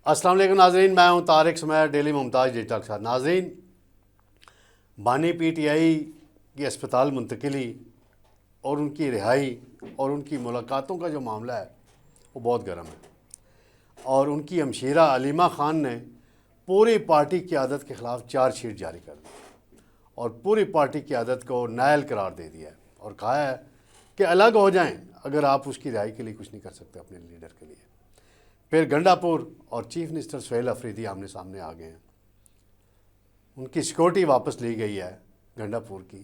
السلام علیکم ناظرین، میں ہوں طارق سمیر، ڈیلی ممتاز ڈیجیٹل کے ساتھ۔ ناظرین، بانی پی ٹی آئی کی اسپتال منتقلی اور ان کی رہائی اور ان کی ملاقاتوں کا جو معاملہ ہے وہ بہت گرم ہے، اور ان کی ہمشیرہ علیمہ خان نے پوری پارٹی قیادت کے خلاف چارج شیٹ جاری کر دی اور پوری پارٹی قیادت کو نائل قرار دے دیا ہے اور کہا ہے کہ الگ ہو جائیں اگر آپ اس کی رہائی کے لیے کچھ نہیں کر سکتے اپنے لیڈر کے لیے۔ پھر گنڈا پور اور چیف منسٹر سہیل افریدی آمنے سامنے آ گئے ہیں، ان کی سیکورٹی واپس لی گئی ہے گنڈا پور کی۔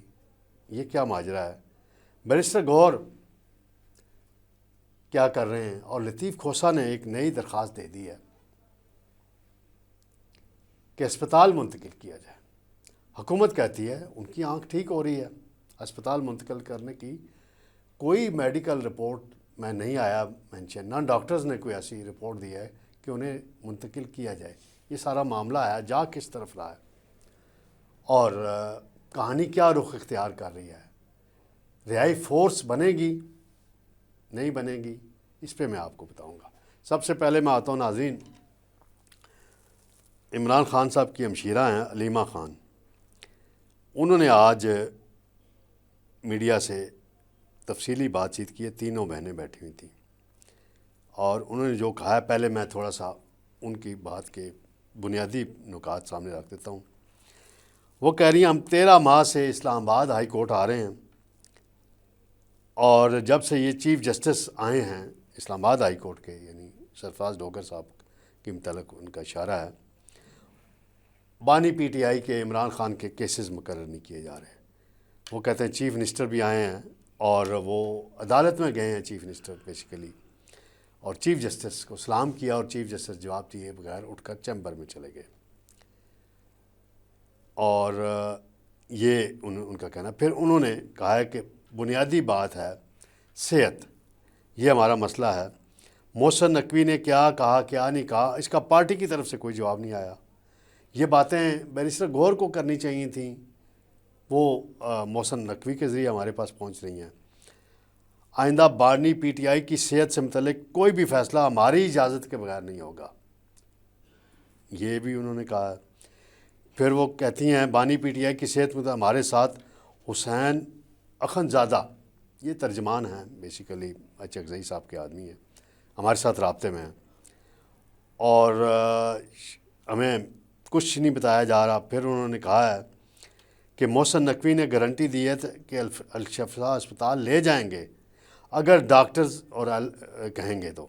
یہ کیا ماجرا ہے؟ بیرسٹر گور کیا کر رہے ہیں؟ اور لطیف کھوسہ نے ایک نئی درخواست دے دی ہے کہ اسپتال منتقل کیا جائے۔ حکومت کہتی ہے ان کی آنکھ ٹھیک ہو رہی ہے، اسپتال منتقل کرنے کی کوئی میڈیکل رپورٹ میں نہیں آیا مینشن، نہ ڈاکٹرز نے کوئی ایسی رپورٹ دی ہے کہ انہیں منتقل کیا جائے۔ یہ سارا معاملہ ہے جا کس طرف رہا ہے اور کہانی کیا رخ اختیار کر رہی ہے؟ رہائی فورس بنے گی نہیں بنے گی، اس پہ میں آپ کو بتاؤں گا۔ سب سے پہلے میں آتا ہوں ناظرین، عمران خان صاحب کی ہمشیرہ ہیں علیمہ خان، انہوں نے آج میڈیا سے تفصیلی بات چیت کی ہے۔ تینوں بہنیں بیٹھی ہوئی تھیں اور انہوں نے جو کہا ہے، پہلے میں تھوڑا سا ان کی بات کے بنیادی نکات سامنے رکھ دیتا ہوں۔ وہ کہہ رہی ہیں ہم 13 ماہ سے اسلام آباد ہائی کورٹ آ رہے ہیں، اور جب سے یہ چیف جسٹس آئے ہیں اسلام آباد ہائی کورٹ کے، یعنی سرفراز ڈوگر صاحب کے متعلق ان کا اشارہ ہے، بانی پی ٹی آئی کے عمران خان کے کیسز مقرر نہیں کیے جا رہے۔ وہ کہتے ہیں چیف منسٹر بھی آئے ہیں اور وہ عدالت میں گئے ہیں چیف منسٹر بیسیکلی، اور چیف جسٹس کو سلام کیا اور چیف جسٹس جواب دیے بغیر اٹھ کر چیمبر میں چلے گئے، اور یہ ان کا کہنا۔ پھر انہوں نے کہا ہے کہ بنیادی بات ہے صحت، یہ ہمارا مسئلہ ہے۔ محسن نقوی نے کیا کہا کیا نہیں کہا، اس کا پارٹی کی طرف سے کوئی جواب نہیں آیا۔ یہ باتیں بیرسٹر گور کو کرنی چاہیے تھیں، وہ محسن نقوی کے ذریعے ہمارے پاس پہنچ رہی ہیں۔ آئندہ بانی پی ٹی آئی کی صحت سے متعلق کوئی بھی فیصلہ ہماری اجازت کے بغیر نہیں ہوگا، یہ بھی انہوں نے کہا ہے۔ پھر وہ کہتی ہیں بانی پی ٹی آئی کی صحت میں ہمارے ساتھ حسین اخندزادہ، یہ ترجمان ہیں بیسیکلی اچکزئی صاحب کے آدمی ہیں، ہمارے ساتھ رابطے میں ہیں، اور ہمیں کچھ نہیں بتایا جا رہا۔ پھر انہوں نے کہا ہے کہ محسن نقوی نے گارنٹی دی ہے کہ الشفا اسپتال لے جائیں گے اگر ڈاکٹرز اور کہیں گے تو۔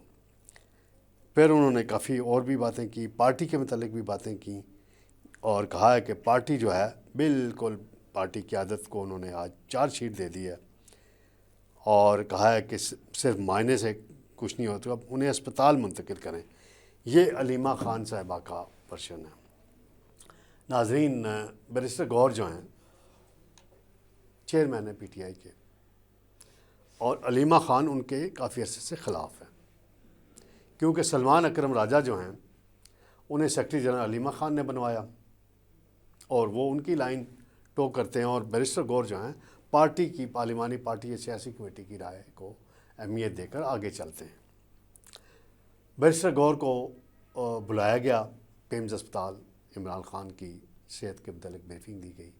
پھر انہوں نے کافی اور بھی باتیں کی، پارٹی کے متعلق بھی باتیں کی، اور کہا ہے کہ پارٹی جو ہے بالکل پارٹی قیادت کو انہوں نے آج چارج شیٹ دے دی ہے، اور کہا ہے کہ صرف معائنے سے کچھ نہیں ہوتا، اب انہیں اسپتال منتقل کریں۔ یہ علیمہ خان صاحبہ کا ورژن ہے۔ ناظرین، بیرسٹر گور جو ہیں چیئرمین ہیں پی ٹی آئی کے، اور علیمہ خان ان کے کافی عرصے سے خلاف ہیں، کیونکہ سلمان اکرم راجہ جو ہیں انہیں سیکرٹری جنرل علیمہ خان نے بنوایا، اور وہ ان کی لائن ٹو کرتے ہیں، اور بیرسٹر گور جو ہیں پارٹی کی پارلیمانی پارٹی سیاسی کمیٹی کی رائے کو اہمیت دے کر آگے چلتے ہیں۔ بیرسٹر گور کو بلایا گیا پیمز اسپتال، عمران خان کی صحت کے متعلق بریفنگ دی گئی،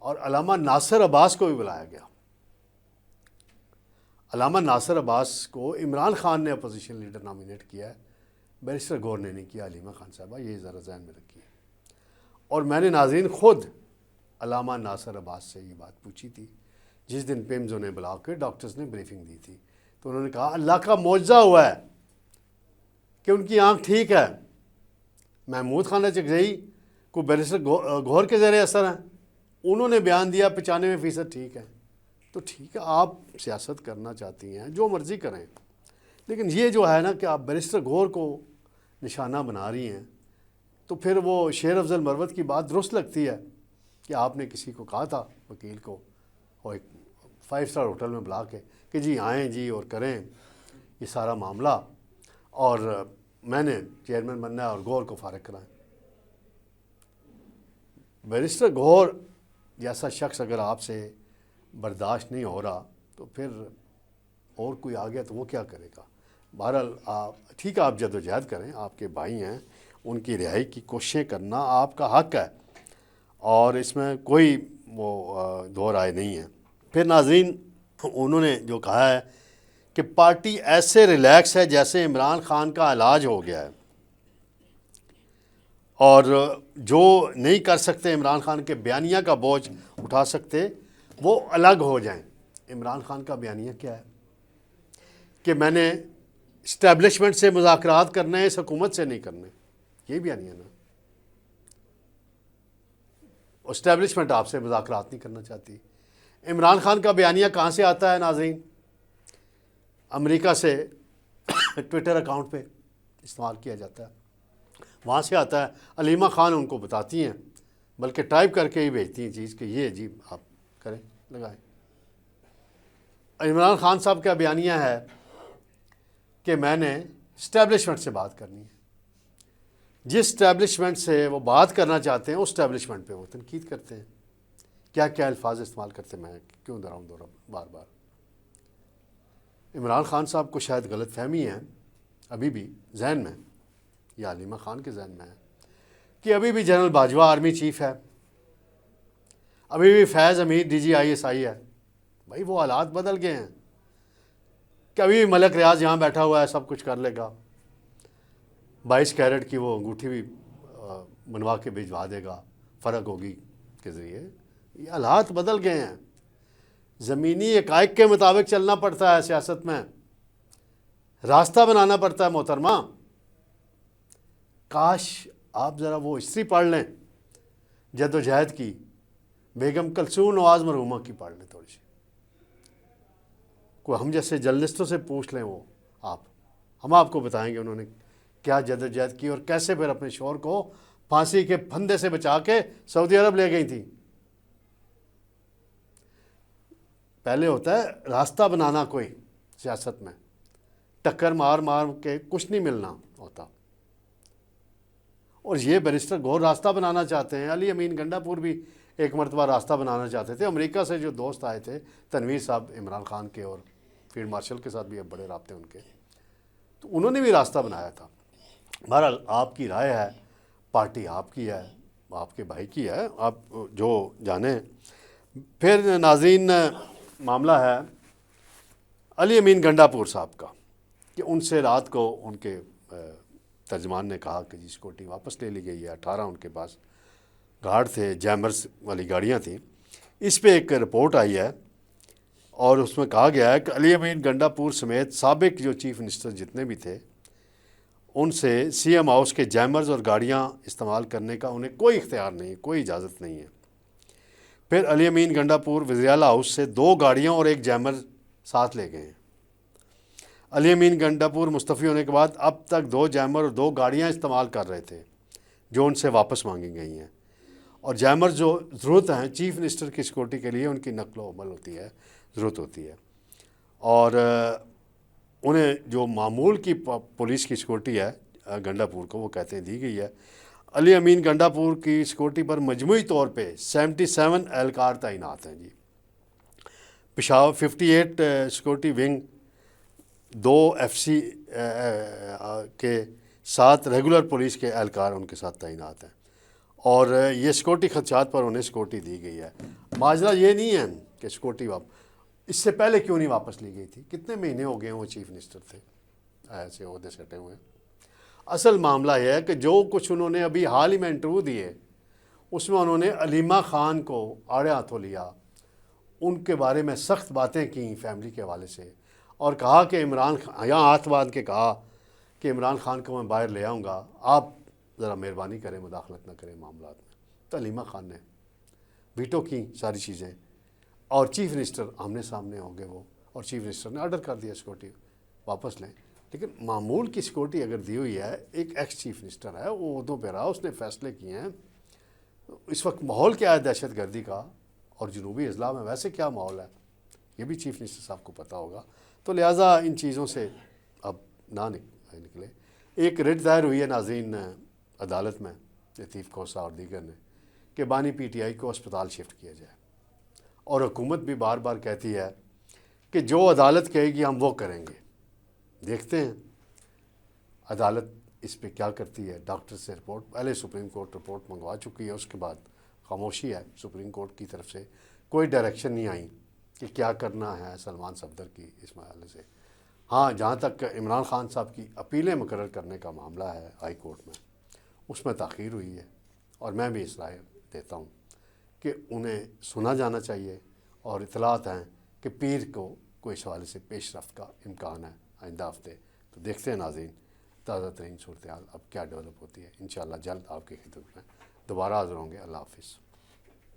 اور علامہ ناصر عباس کو بھی بلایا گیا۔ علامہ ناصر عباس کو عمران خان نے اپوزیشن لیڈر نامینیٹ کیا ہے، بیرسٹر گور نے نہیں کیا۔ علیمہ خان صاحبہ یہ ذرا ذہن میں رکھیے۔ اور میں نے ناظرین خود علامہ ناصر عباس سے یہ بات پوچھی تھی جس دن پیمزوں نے بلا کے ڈاکٹرز نے بریفنگ دی تھی، تو انہوں نے کہا اللہ کا معجزہ ہوا ہے کہ ان کی آنکھ ٹھیک ہے۔ محمود خان اچکزئی کو بیرسٹر گور کے زیر اثر ہیں، انہوں نے بیان دیا 95% ٹھیک ہے۔ تو ٹھیک ہے، آپ سیاست کرنا چاہتی ہیں جو مرضی کریں، لیکن یہ جو ہے نا کہ آپ بیرسٹر گور کو نشانہ بنا رہی ہیں، تو پھر وہ شیر افضل مروت کی بات درست لگتی ہے کہ آپ نے کسی کو کہا تھا وکیل کو، اور ایک 5 اسٹار ہوٹل میں بلا کے کہ جی آئیں جی اور کریں یہ سارا معاملہ، اور میں نے چیئرمین بننا ہے اور گور کو فارغ کرائیں۔ بیرسٹر گور جیسا شخص اگر آپ سے برداشت نہیں ہو رہا تو پھر اور کوئی آ گیا تو وہ کیا کرے گا؟ بہرحال ٹھیک ہے، آپ جدوجہد کریں، آپ کے بھائی ہیں، ان کی رہائی کی کوششیں کرنا آپ کا حق ہے، اور اس میں کوئی وہ دو رائے نہیں ہے۔ پھر ناظرین، انہوں نے جو کہا ہے کہ پارٹی ایسے ریلیکس ہے جیسے عمران خان کا علاج ہو گیا ہے، اور جو نہیں کر سکتے عمران خان کے بیانیہ کا بوجھ اٹھا سکتے وہ الگ ہو جائیں۔ عمران خان کا بیانیہ کیا ہے کہ میں نے اسٹیبلشمنٹ سے مذاکرات کرنے ہیں، اس حکومت سے نہیں کرنے، یہ بیانیہ نا۔ اسٹیبلشمنٹ آپ سے مذاکرات نہیں کرنا چاہتی۔ عمران خان کا بیانیہ کہاں سے آتا ہے ناظرین؟ امریکہ سے ٹویٹر اکاؤنٹ پہ استعمال کیا جاتا ہے، وہاں سے آتا ہے۔ علیمہ خان ان کو بتاتی ہیں، بلکہ ٹائپ کر کے ہی بھیجتی ہیں چیز کہ یہ جی آپ کریں، لگائیں۔ عمران خان صاحب کا بیانیہ ہے کہ میں نے اسٹیبلشمنٹ سے بات کرنی ہے، جس اسٹیبلشمنٹ سے وہ بات کرنا چاہتے ہیں اس اسٹیبلشمنٹ پہ وہ تنقید کرتے ہیں۔ کیا کیا الفاظ استعمال کرتے ہیں، میں کیوں دہراؤں بار بار۔ عمران خان صاحب کو شاید غلط فہمی ہے ابھی بھی ذہن میں، یا علیمہ خان کے ذہن میں ہے، کہ ابھی بھی جنرل باجوہ آرمی چیف ہے، ابھی بھی فیض امیر DGISI ہے۔ بھائی وہ حالات بدل گئے ہیں کہ ابھی بھی ملک ریاض یہاں بیٹھا ہوا ہے، سب کچھ کر لے گا، 22 کیرٹ کی وہ انگوٹھی بھی بنوا کے بھجوا دے گا فرق ہوگی کے ذریعے۔ یہ حالات بدل گئے ہیں، زمینی حقائق کے مطابق چلنا پڑتا ہے سیاست میں، راستہ بنانا پڑتا ہے محترمہ۔ کاش آپ ذرا وہ ہسٹری پڑھ لیں جدوجہد کی، بیگم کلثوم نواز مرحومہ کی پڑھ لیں تھوڑی سی، کوئی ہم جیسے جرنلسٹوں سے پوچھ لیں، وہ ہم آپ کو بتائیں گے انہوں نے کیا جدوجہد کی اور کیسے پھر اپنے شوہر کو پھانسی کے پھندے سے بچا کے سعودی عرب لے گئی تھیں۔ پہلے ہوتا ہے راستہ بنانا، کوئی سیاست میں ٹکر مار مار کے کچھ نہیں ملنا ہوتا، اور یہ بیرسٹر گور راستہ بنانا چاہتے ہیں۔ علی امین گنڈا پور بھی ایک مرتبہ راستہ بنانا چاہتے تھے، امریکہ سے جو دوست آئے تھے تنویر صاحب عمران خان کے، اور فیلڈ مارشل کے ساتھ بھی اب بڑے رابطے ان کے، تو انہوں نے بھی راستہ بنایا تھا۔ بہرحال آپ کی رائے ہے، پارٹی آپ کی ہے، آپ کے بھائی کی ہے، آپ جو جانیں۔ پھر ناظرین، معاملہ ہے علی امین گنڈا پور صاحب کا، کہ ان سے رات کو ان کے ترجمان نے کہا کہ جی سیکورٹی واپس لے لی گئی ہے، 18 ان کے پاس گارڈ تھے، جیمرز والی گاڑیاں تھیں۔ اس پہ ایک رپورٹ آئی ہے اور اس میں کہا گیا ہے کہ علی امین گنڈا پور سمیت سابق جو چیف منسٹر جتنے بھی تھے ان سے CM ہاؤس کے جیمرز اور گاڑیاں استعمال کرنے کا انہیں کوئی اختیار نہیں، کوئی اجازت نہیں ہے۔ پھر علی امین گنڈا پور وزیراعلیٰ ہاؤس سے 2 گاڑیاں اور ایک جیمر ساتھ لے گئے ہیں۔ علی امین گنڈا پور مستعفی ہونے کے بعد اب تک 2 جیمر اور 2 گاڑیاں استعمال کر رہے تھے جو ان سے واپس مانگی گئی ہیں، اور جیمر جو ضرورت ہیں چیف منسٹر کی سیکورٹی کے لیے ان کی نقل و حمل ہوتی ہے، ضرورت ہوتی ہے، اور انہیں جو معمول کی پولیس کی سیکورٹی ہے گنڈا پور کو وہ کہتے ہیں دی گئی ہے۔ علی امین گنڈا پور کی سیکورٹی پر مجموعی طور پہ 77 اہلکار تعینات ہیں جی۔ پشاور 58 سیکورٹی ونگ، 2 FC کے 7 ریگولر پولیس کے اہلکار ان کے ساتھ تعینات ہیں، اور یہ سیکورٹی خدشات پر انہیں سیکورٹی دی گئی ہے۔ ماجرا یہ نہیں ہے کہ سیکورٹی اس سے پہلے کیوں نہیں واپس لی گئی تھی، کتنے مہینے ہو گئے ہیں وہ چیف منسٹر تھے، ایسے عہدے سٹے ہوئے ہیں۔ اصل معاملہ یہ ہے کہ جو کچھ انہوں نے ابھی حال ہی میں انٹرویو دیے اس میں انہوں نے علیمہ خان کو آڑے ہاتھوں لیا، ان کے بارے میں سخت باتیں کیں فیملی کے حوالے سے، اور کہا کہ عمران خان، یہاں ہاتھ باندھ کے کہا کہ عمران خان کو میں باہر لے آؤں گا، آپ ذرا مہربانی کریں، مداخلت نہ کریں معاملات میں۔ تو علیمہ خان نے ویٹو کی ساری چیزیں، اور چیف منسٹر آمنے سامنے ہو گئے وہ، اور چیف منسٹر نے آرڈر کر دیا سیکورٹی واپس لیں۔ لیکن معمول کی سیکورٹی اگر دی ہوئی ہے، ایک ایکس چیف منسٹر ہے، وہ عہدوں پہ رہا، اس نے فیصلے کیے ہیں۔ اس وقت ماحول کیا ہے دہشت گردی کا، اور جنوبی اضلاع میں ویسے کیا ماحول ہے یہ بھی چیف منسٹر صاحب کو پتہ ہوگا، تو لہٰذا ان چیزوں سے اب نہ نکلے۔ ایک ریٹ دائر ہوئی ہے ناظرین عدالت میں، لطیف کھوسہ اور دیگر نے، کہ بانی PTI کو اسپتال شفٹ کیا جائے، اور حکومت بھی بار بار کہتی ہے کہ جو عدالت کہے گی ہم وہ کریں گے۔ دیکھتے ہیں عدالت اس پہ کیا کرتی ہے، ڈاکٹر سے رپورٹ، پہلے سپریم کورٹ رپورٹ منگوا چکی ہے، اس کے بعد خاموشی ہے سپریم کورٹ کی طرف سے، کوئی ڈائریکشن نہیں آئی کہ کیا کرنا ہے سلمان صفدر کی اس معاملے سے۔ ہاں، جہاں تک عمران خان صاحب کی اپیلیں مقرر کرنے کا معاملہ ہے ہائی کورٹ میں، اس میں تاخیر ہوئی ہے، اور میں بھی اس رائے دیتا ہوں کہ انہیں سنا جانا چاہیے، اور اطلاعات ہیں کہ پیر کو کوئی اس حوالے سے پیش رفت کا امکان ہے آئندہ ہفتے۔ تو دیکھتے ہیں ناظرین تازہ ترین صورتحال اب کیا ڈیولپ ہوتی ہے، انشاءاللہ جلد آپ کی خدمت میں دوبارہ حاضر ہوں گے۔ اللہ حافظ۔